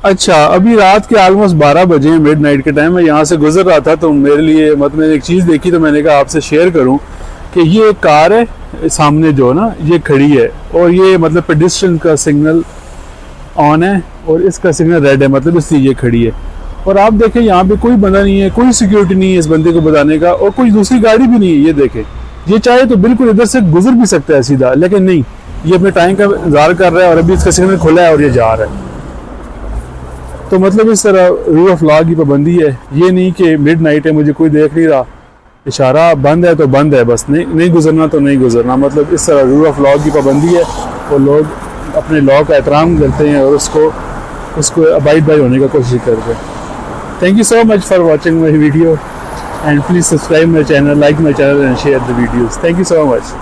अच्छा, अभी रात के ऑलमोस्ट 12 बजे हैं, मिड नाइट के टाइम। मैं यहाँ से गुजर रहा था तो मेरे लिए मतलब मैंने एक चीज़ देखी तो मैंने कहा आपसे शेयर करूँ कि ये एक कार है सामने जो ना ये खड़ी है और ये मतलब पेडिस्ट्रियन का सिग्नल ऑन है और इसका सिग्नल रेड है, मतलब इसलिए ये खड़ी है। और आप देखें यहाँ पे कोई बंदा नहीं है, कोई सिक्योरिटी नहीं है इस बंदे को बताने का और कोई दूसरी गाड़ी भी नहीं है। ये देखें, ये चाहे तो बिल्कुल इधर से गुजर भी सकता है सीधा, लेकिन नहीं, ये अपने टाइम का इंतजार कर रहा है और अभी इसका सिग्नल खुला है और ये जा रहा है। तो मतलब इस तरह रूल ऑफ लॉ की पाबंदी है। ये नहीं कि मिड नाइट है मुझे कोई देख नहीं रहा, इशारा बंद है तो बंद है, बस नहीं गुजरना तो नहीं गुजरना। मतलब इस तरह रूल ऑफ लॉ की पाबंदी है और लोग अपने लॉ का एहतराम करते हैं और उसको अबाइड बाई होने का कोशिश करते हैं। Thank you so much for watching my video and please subscribe my channel, like my channel and share the videos. Thank you so much.